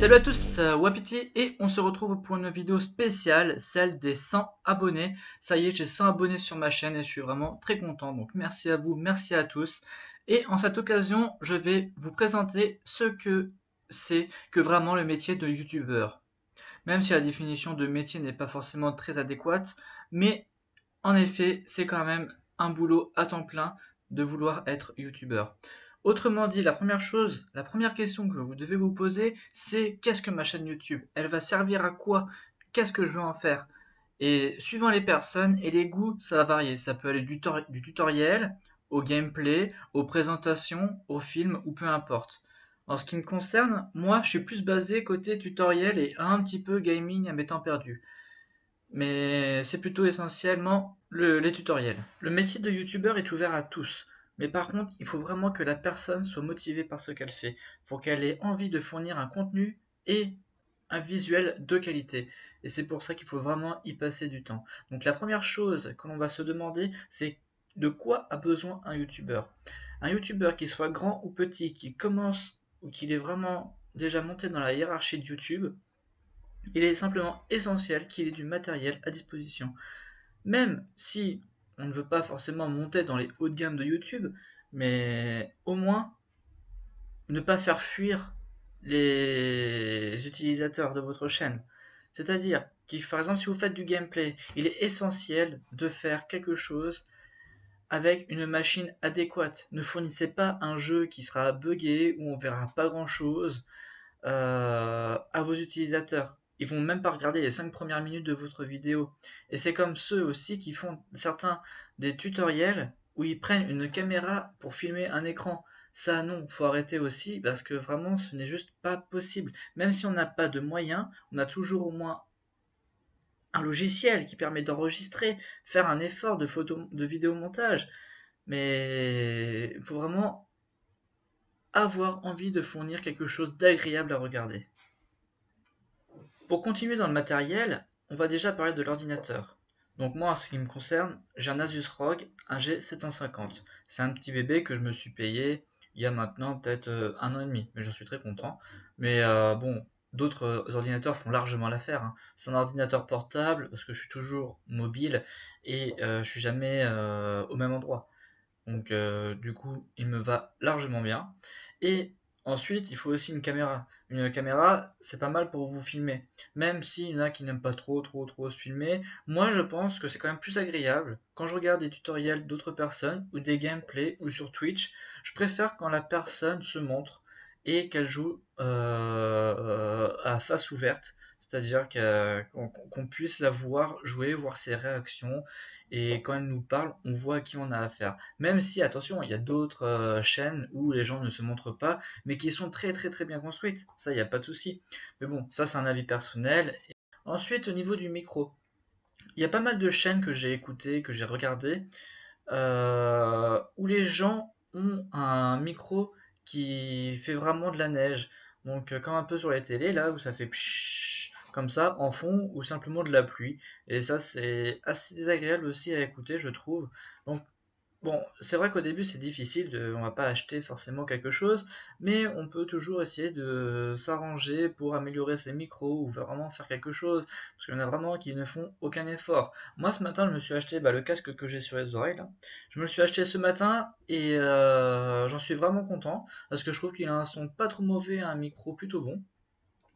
Salut à tous, c'est Wapiti et on se retrouve pour une vidéo spéciale, celle des 100 abonnés. Ça y est, j'ai 100 abonnés sur ma chaîne et je suis vraiment très content. Donc merci à vous, merci à tous. Et en cette occasion, je vais vous présenter ce que c'est que vraiment le métier de youtubeur. Même si la définition de métier n'est pas forcément très adéquate, mais en effet, c'est quand même un boulot à temps plein de vouloir être youtubeur. Autrement dit, la première question que vous devez vous poser, c'est qu'est-ce que ma chaîne YouTube? Elle va servir à quoi? Qu'est-ce que je veux en faire? Et suivant les personnes et les goûts, ça va varier. Ça peut aller du tutoriel, au gameplay, aux présentations, aux films ou peu importe. En ce qui me concerne, moi je suis plus basé côté tutoriel et un petit peu gaming à mes temps perdus. Mais c'est plutôt essentiellement les tutoriels. Le métier de youtubeur est ouvert à tous. Mais par contre, il faut vraiment que la personne soit motivée par ce qu'elle fait. Il faut qu'elle ait envie de fournir un contenu et un visuel de qualité. Et c'est pour ça qu'il faut vraiment y passer du temps. Donc la première chose que l'on va se demander, c'est de quoi a besoin un youtubeur. Un youtubeur qui soit grand ou petit, qui commence ou qu'il est vraiment déjà monté dans la hiérarchie de YouTube, il est simplement essentiel qu'il ait du matériel à disposition. Même si on ne veut pas forcément monter dans les hauts de gamme de YouTube, mais au moins ne pas faire fuir les utilisateurs de votre chaîne. C'est-à-dire que, par exemple, si vous faites du gameplay, il est essentiel de faire quelque chose avec une machine adéquate. Ne fournissez pas un jeu qui sera buggé, où on verra pas grand-chose à vos utilisateurs. Ils vont même pas regarder les 5 premières minutes de votre vidéo. Et c'est comme ceux aussi qui font certains des tutoriels où ils prennent une caméra pour filmer un écran. Ça non, faut arrêter aussi parce que vraiment ce n'est juste pas possible. Même si on n'a pas de moyens, on a toujours au moins un logiciel qui permet d'enregistrer, faire un effort de photo, de vidéomontage. Mais il faut vraiment avoir envie de fournir quelque chose d'agréable à regarder. Pour continuer dans le matériel, on va déjà parler de l'ordinateur. Donc moi, en ce qui me concerne, j'ai un Asus ROG, un G750. C'est un petit bébé que je me suis payé il y a maintenant peut-être un an et demi, mais j'en suis très content. Mais bon, d'autres ordinateurs font largement l'affaire, hein. C'est un ordinateur portable parce que je suis toujours mobile et je suis jamais au même endroit. Donc du coup, il me va largement bien. Et ensuite, il faut aussi une caméra. Une caméra, c'est pas mal pour vous filmer. Même s'il y en a qui n'aiment pas trop se filmer, moi je pense que c'est quand même plus agréable. Quand je regarde des tutoriels d'autres personnes, ou des gameplays, ou sur Twitch, je préfère quand la personne se montre et qu'elle joue à face ouverte. C'est-à-dire qu'on puisse la voir jouer, voir ses réactions, et quand elle nous parle, on voit à qui on a affaire. Même si, attention, il y a d'autres chaînes où les gens ne se montrent pas, mais qui sont très bien construites. Ça, il n'y a pas de souci. Mais bon, ça, c'est un avis personnel. Ensuite, au niveau du micro, il y a pas mal de chaînes que j'ai écoutées, que j'ai regardées, où les gens ont un micro qui fait vraiment de la neige. Donc, comme un peu sur les télés, là, où ça fait pshhh, comme ça, en fond, ou simplement de la pluie. Et ça, c'est assez désagréable aussi à écouter, je trouve. Donc, bon, c'est vrai qu'au début c'est difficile, on va pas acheter forcément quelque chose, mais on peut toujours essayer de s'arranger pour améliorer ses micros ou vraiment faire quelque chose, parce qu'il y en a vraiment qui ne font aucun effort. Moi ce matin je me suis acheté le casque que j'ai sur les oreilles là. Je me le suis acheté ce matin et j'en suis vraiment content, parce que je trouve qu'il a un son pas trop mauvais, un micro plutôt bon,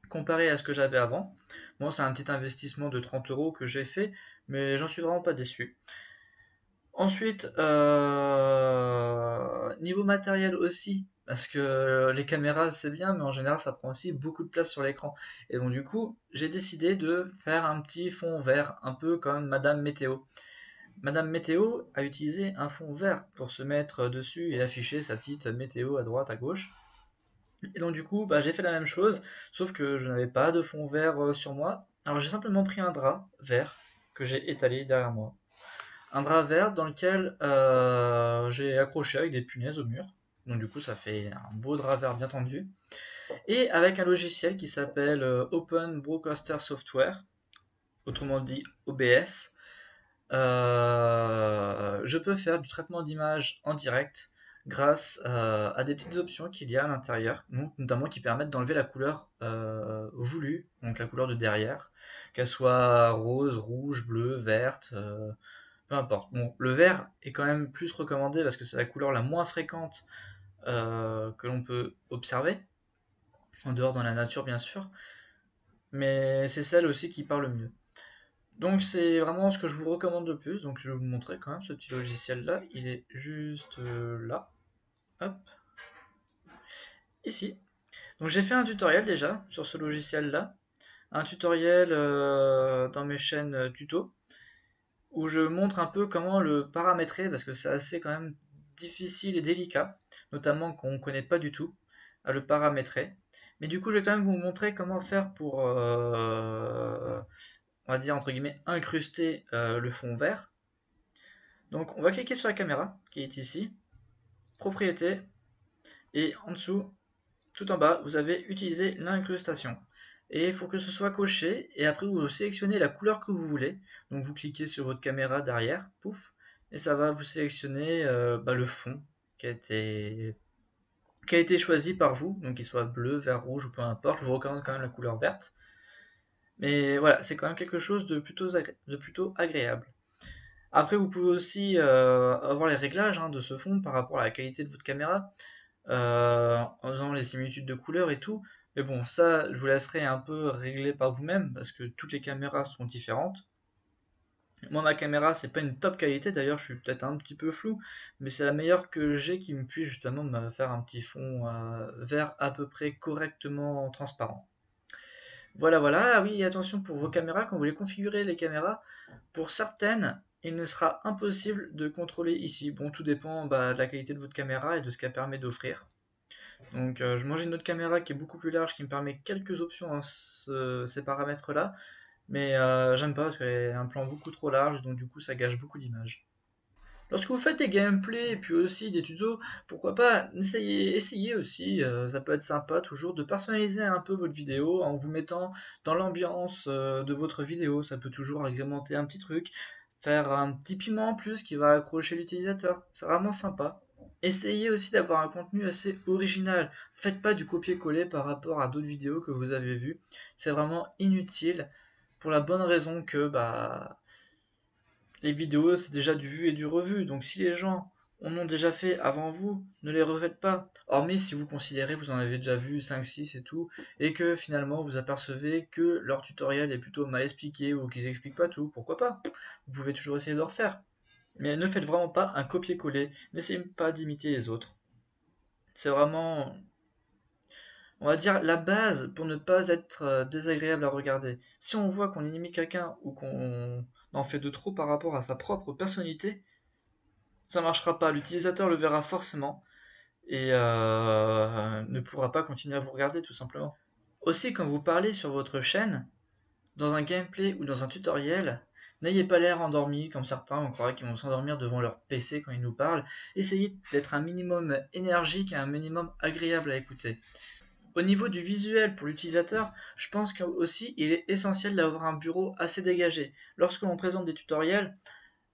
comparé à ce que j'avais avant. Bon, c'est un petit investissement de 30 euros que j'ai fait, mais j'en suis vraiment pas déçu. Ensuite, niveau matériel aussi, parce que les caméras c'est bien, mais en général ça prend aussi beaucoup de place sur l'écran. Et donc du coup, j'ai décidé de faire un petit fond vert, un peu comme Madame Météo. Madame Météo a utilisé un fond vert pour se mettre dessus et afficher sa petite météo à droite, à gauche. Et donc du coup, j'ai fait la même chose, sauf que je n'avais pas de fond vert sur moi. Alors j'ai simplement pris un drap vert que j'ai étalé derrière moi. Un drap vert dans lequel j'ai accroché avec des punaises au mur. Donc du coup ça fait un beau drap vert bien tendu. Et avec un logiciel qui s'appelle Open Broadcaster Software, autrement dit OBS, je peux faire du traitement d'image en direct grâce à des petites options qu'il y a à l'intérieur, notamment qui permettent d'enlever la couleur voulue, donc la couleur de derrière, qu'elle soit rose, rouge, bleue, verte, peu importe. Bon, le vert est quand même plus recommandé parce que c'est la couleur la moins fréquente que l'on peut observer, en dehors dans la nature bien sûr, mais c'est celle aussi qui parle le mieux. Donc c'est vraiment ce que je vous recommande le plus, donc je vais vous montrer quand même ce petit logiciel là, il est juste là, hop, ici. Donc j'ai fait un tutoriel déjà sur ce logiciel là, un tutoriel dans mes chaînes tuto, où je montre un peu comment le paramétrer, parce que c'est assez quand même difficile et délicat, notamment qu'on ne connaît pas du tout à le paramétrer. Mais du coup je vais quand même vous montrer comment faire pour, on va dire entre guillemets, incruster le fond vert. Donc on va cliquer sur la caméra qui est ici, propriété, et en dessous, tout en bas, vous avez utilisé l'incrustation. Et il faut que ce soit coché, et après vous sélectionnez la couleur que vous voulez. Donc vous cliquez sur votre caméra derrière, pouf, et ça va vous sélectionner le fond qui a été choisi par vous, donc qu'il soit bleu, vert, rouge ou peu importe. Je vous recommande quand même la couleur verte. Mais voilà, c'est quand même quelque chose de plutôt agréable. Après, vous pouvez aussi avoir les réglages de ce fond par rapport à la qualité de votre caméra, en faisant les similitudes de couleurs et tout. Mais bon, ça, je vous laisserai un peu régler par vous-même parce que toutes les caméras sont différentes. Moi, ma caméra, c'est pas une top qualité, d'ailleurs, je suis peut-être un petit peu flou, mais c'est la meilleure que j'ai qui me puisse justement me faire un petit fond vert à peu près correctement transparent. Voilà, voilà. Ah oui, attention pour vos caméras, quand vous les configurez les caméras, pour certaines, il ne sera impossible de contrôler ici. Bon, tout dépend de la qualité de votre caméra et de ce qu'elle permet d'offrir. Donc, moi j'ai une autre caméra qui est beaucoup plus large, qui me permet quelques options dans ces paramètres-là, mais j'aime pas parce qu'elle a un plan beaucoup trop large, donc du coup ça gâche beaucoup d'images. Lorsque vous faites des gameplays et puis aussi des tutos, pourquoi pas essayez aussi, ça peut être sympa toujours de personnaliser un peu votre vidéo en vous mettant dans l'ambiance de votre vidéo. Ça peut toujours agrémenter un petit truc, faire un petit piment en plus qui va accrocher l'utilisateur. C'est vraiment sympa. Essayez aussi d'avoir un contenu assez original. Faites pas du copier-coller par rapport à d'autres vidéos que vous avez vues. C'est vraiment inutile pour la bonne raison que les vidéos, c'est déjà du vu et du revu. Donc si les gens en ont déjà fait avant vous, ne les refaites pas. Hormis si vous considérez que vous en avez déjà vu 5, 6 et tout, et que finalement vous apercevez que leur tutoriel est plutôt mal expliqué ou qu'ils expliquent pas tout, pourquoi pas? Vous pouvez toujours essayer de le refaire. Mais ne faites vraiment pas un copier-coller. N'essayez pas d'imiter les autres. C'est vraiment, on va dire, la base pour ne pas être désagréable à regarder. Si on voit qu'on imite quelqu'un ou qu'on en fait de trop par rapport à sa propre personnalité, ça marchera pas. L'utilisateur le verra forcément et ne pourra pas continuer à vous regarder tout simplement. Aussi, quand vous parlez sur votre chaîne, dans un gameplay ou dans un tutoriel, n'ayez pas l'air endormi comme certains, on croirait qu'ils vont s'endormir devant leur PC quand ils nous parlent. Essayez d'être un minimum énergique et un minimum agréable à écouter. Au niveau du visuel pour l'utilisateur, je pense qu'aussi il est essentiel d'avoir un bureau assez dégagé. Lorsque l'on présente des tutoriels,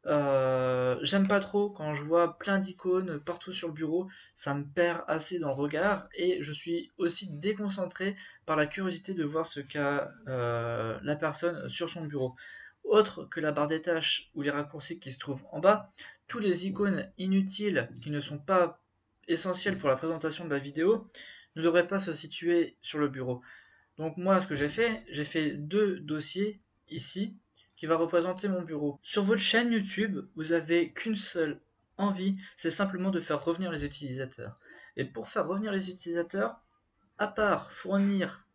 j'aime pas trop quand je vois plein d'icônes partout sur le bureau, ça me perd assez dans le regard et je suis aussi déconcentré par la curiosité de voir ce qu'a la personne sur son bureau. Autre que la barre des tâches ou les raccourcis qui se trouvent en bas, tous les icônes inutiles qui ne sont pas essentielles pour la présentation de la vidéo ne devraient pas se situer sur le bureau. Donc moi, ce que j'ai fait deux dossiers ici qui va représenter mon bureau. Sur votre chaîne YouTube, vous avez qu'une seule envie, c'est simplement de faire revenir les utilisateurs. Et pour faire revenir les utilisateurs, à part fournir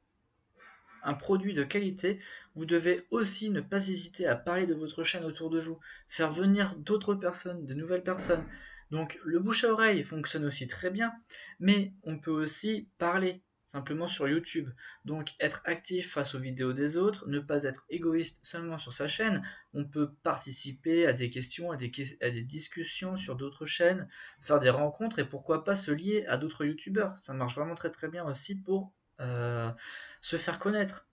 un produit de qualité, vous devez aussi ne pas hésiter à parler de votre chaîne autour de vous, faire venir d'autres personnes, de nouvelles personnes. Donc le bouche à oreille fonctionne aussi très bien, mais on peut aussi parler simplement sur YouTube. Donc être actif face aux vidéos des autres, ne pas être égoïste seulement sur sa chaîne. On peut participer à des questions, à des discussions sur d'autres chaînes, faire des rencontres et pourquoi pas se lier à d'autres youtubeurs. Ça marche vraiment très très bien aussi pour se faire connaître.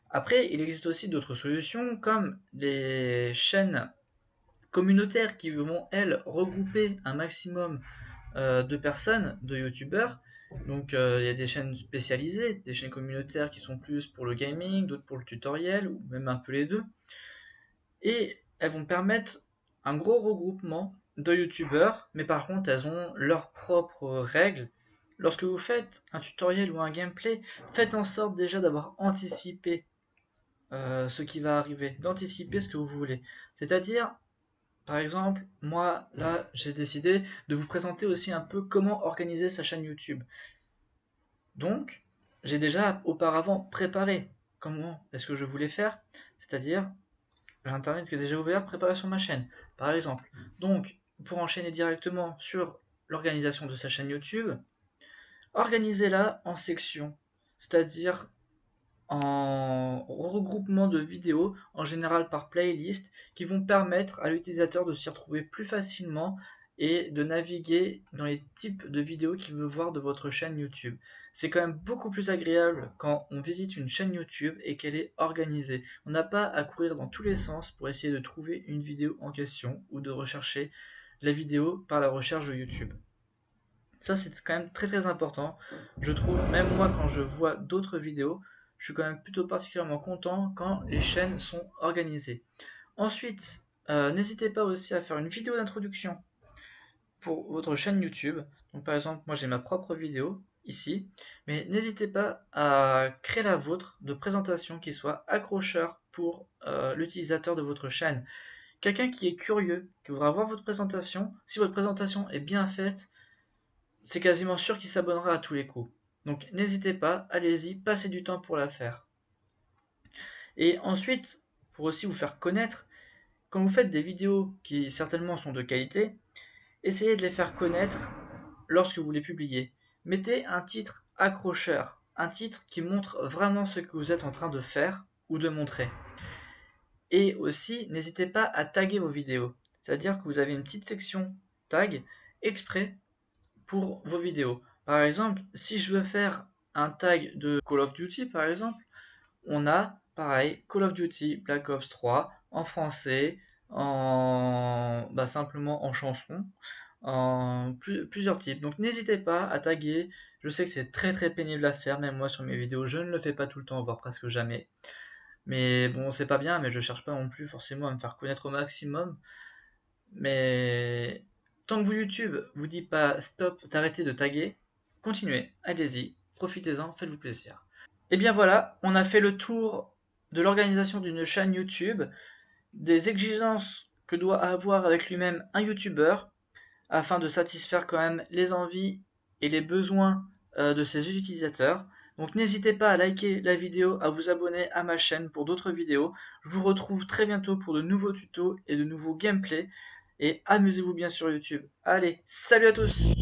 Après, il existe aussi d'autres solutions comme les chaînes communautaires qui vont, elles, regrouper un maximum de personnes, de youtubeurs. Donc il y a des chaînes spécialisées, des chaînes communautaires qui sont plus pour le gaming, d'autres pour le tutoriel, ou même un peu les deux. Et elles vont permettre un gros regroupement de youtubeurs, mais par contre elles ont leurs propres règles. Lorsque vous faites un tutoriel ou un gameplay, faites en sorte déjà d'avoir anticipé ce qui va arriver, d'anticiper ce que vous voulez. C'est-à-dire, par exemple, moi là j'ai décidé de vous présenter aussi un peu comment organiser sa chaîne YouTube. Donc, j'ai déjà auparavant préparé comment est-ce que je voulais faire, c'est-à-dire j'ai internet qui est déjà ouvert, préparation de ma chaîne, par exemple. Donc, pour enchaîner directement sur l'organisation de sa chaîne YouTube, organisez-la en sections, c'est-à-dire en regroupement de vidéos, en général par playlist, qui vont permettre à l'utilisateur de s'y retrouver plus facilement et de naviguer dans les types de vidéos qu'il veut voir de votre chaîne YouTube. C'est quand même beaucoup plus agréable quand on visite une chaîne YouTube et qu'elle est organisée. On n'a pas à courir dans tous les sens pour essayer de trouver une vidéo en question ou de rechercher la vidéo par la recherche de YouTube. Ça, c'est quand même très très important. Je trouve, même moi, quand je vois d'autres vidéos, je suis quand même plutôt particulièrement content quand les chaînes sont organisées. Ensuite, n'hésitez pas aussi à faire une vidéo d'introduction pour votre chaîne YouTube. Donc par exemple, moi j'ai ma propre vidéo ici, mais n'hésitez pas à créer la vôtre de présentation qui soit accrocheur pour l'utilisateur de votre chaîne. Quelqu'un qui est curieux, qui voudra voir votre présentation, si votre présentation est bien faite, c'est quasiment sûr qu'il s'abonnera à tous les coups. Donc n'hésitez pas, allez-y, passez du temps pour la faire. Et ensuite, pour aussi vous faire connaître, quand vous faites des vidéos qui certainement sont de qualité, essayez de les faire connaître lorsque vous les publiez. Mettez un titre accrocheur, un titre qui montre vraiment ce que vous êtes en train de faire ou de montrer. Et aussi, n'hésitez pas à taguer vos vidéos. C'est-à-dire que vous avez une petite section tag exprès pour vos vidéos. Par exemple, si je veux faire un tag de Call of Duty, par exemple, on a pareil Call of Duty Black Ops 3 en français, simplement en chanson, en plusieurs types. Donc n'hésitez pas à taguer. Je sais que c'est très très pénible à faire, même moi sur mes vidéos, je ne le fais pas tout le temps, voire presque jamais. Mais bon, c'est pas bien, mais je cherche pas non plus forcément à me faire connaître au maximum. Mais tant que vous YouTube vous dit pas stop, d'arrêter de taguer, continuez, allez-y, profitez-en, faites-vous plaisir. Et bien voilà, on a fait le tour de l'organisation d'une chaîne YouTube, des exigences que doit avoir avec lui-même un YouTuber, afin de satisfaire quand même les envies et les besoins de ses utilisateurs. Donc n'hésitez pas à liker la vidéo, à vous abonner à ma chaîne pour d'autres vidéos. Je vous retrouve très bientôt pour de nouveaux tutos et de nouveaux gameplays. Et amusez-vous bien sur YouTube. Allez, salut à tous!